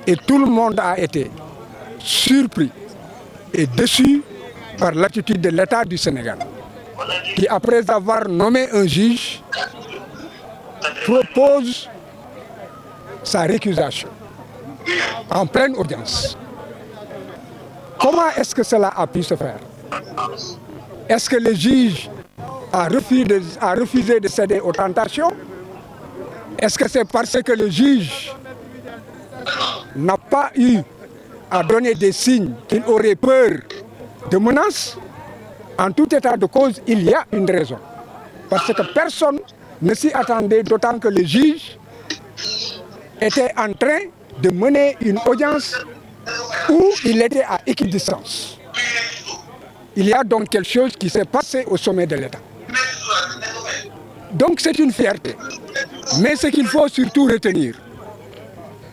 Et tout le monde a été surpris et déçu par l'attitude de l'État du Sénégal, qui, après avoir nommé un juge, propose sa récusation en pleine audience. Comment est-ce que cela a pu se faire? Est-ce que le juge a refusé de céder aux tentations? Est-ce que c'est parce que le juge n'a pas eu à donner des signes qu'il aurait peur de menaces? En tout état de cause, il y a une raison. Parce que personne ne s'y attendait, d'autant que le juge était en train de mener une audience où il était à équidistance. Il y a donc quelque chose qui s'est passé au sommet de l'État. Donc c'est une fierté. Mais ce qu'il faut surtout retenir,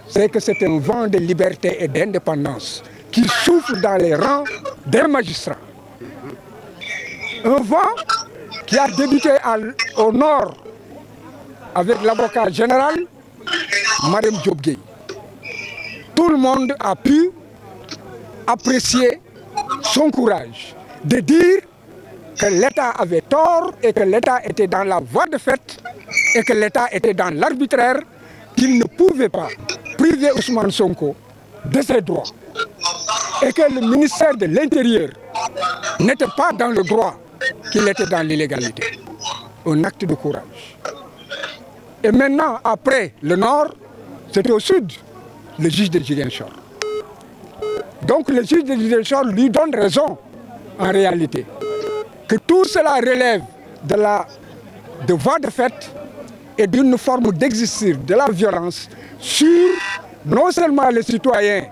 c'est que c'est un vent de liberté et d'indépendance qui souffle dans les rangs des magistrats. Un vent qui a débuté au nord avec l'avocat général, Mme Diop Gueye. Tout le monde a pu apprécier son courage de dire que l'État avait tort et que l'État était dans la voie de fait et que l'État était dans l'arbitraire, qu'il ne pouvait pas priver Ousmane Sonko de ses droits et que le ministère de l'Intérieur n'était pas dans le droit, qu'il était dans l'illégalité. Un acte de courage. Et maintenant, après le nord, c'est au sud, le juge de Ziguinchor. Donc le juge de Ziguinchor lui donne raison, en réalité, que tout cela relève de voie de fait et d'une forme d'exercice de la violence sur non seulement les citoyens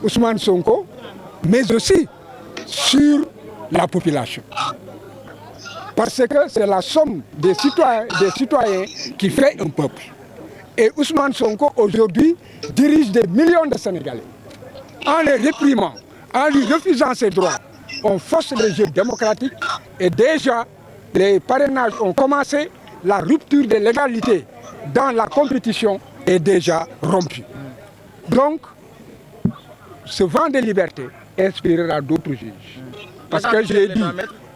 Ousmane Sonko, mais aussi sur la population. Parce que c'est la somme des citoyens qui fait un peuple. Et Ousmane Sonko, aujourd'hui, dirige des millions de Sénégalais. En les réprimant, en lui refusant ses droits, on force les jeux démocratiques et déjà, les parrainages ont commencé, la rupture de l'égalité dans la compétition est déjà rompue. Donc, ce vent de liberté inspirera d'autres juges. Parce que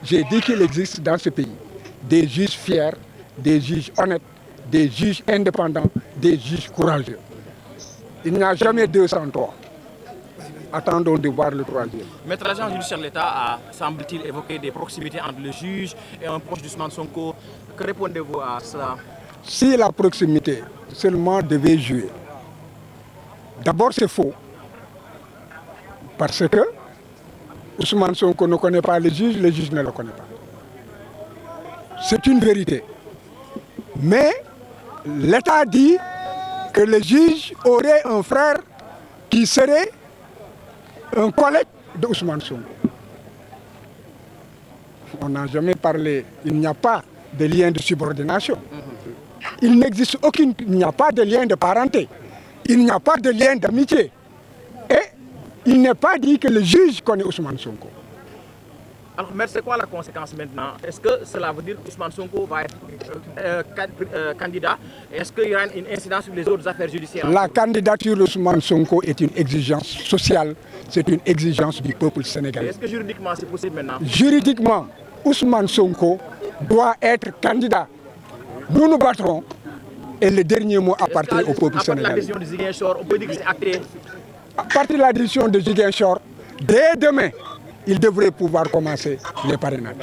j'ai dit qu'il existe dans ce pays des juges fiers, des juges honnêtes, des juges indépendants, des juges courageux. Il n'y a jamais 203. Attendons de voir le troisième. Maître l'agent judiciaire de l'État a, semble-t-il, évoqué des proximités entre le juge et un proche d'Ousmane Sonko. Que répondez-vous à cela? Si la proximité seulement devait jouer, d'abord c'est faux. Parce que Ousmane Sonko ne connaît pas le juge ne le connaît pas. C'est une vérité. Mais l'État dit que le juge aurait un frère qui serait un collègue de Ousmane Sonko. On n'a jamais parlé, il n'y a pas de lien de subordination. Il n'existe il n'y a pas de lien de parenté. Il n'y a pas de lien d'amitié. Et il n'est pas dit que le juge connaît Ousmane Sonko. Alors, mais c'est quoi la conséquence maintenant? Est-ce que cela veut dire qu'Ousmane Sonko va être candidat? Est-ce qu'il y aura une incidence sur les autres affaires judiciaires? La candidature d'Ousmane Sonko est une exigence sociale, c'est une exigence du peuple sénégalais. Est-ce que juridiquement c'est possible maintenant? Juridiquement, Ousmane Sonko doit être candidat. Nous nous battrons et le dernier mot appartient au peuple sénégalais. À partir de la décision de Ziguinchor, on peut dire que c'est acté. À partir de la décision de Ziguinchor, dès demain, il devrait pouvoir commencer les parrainages.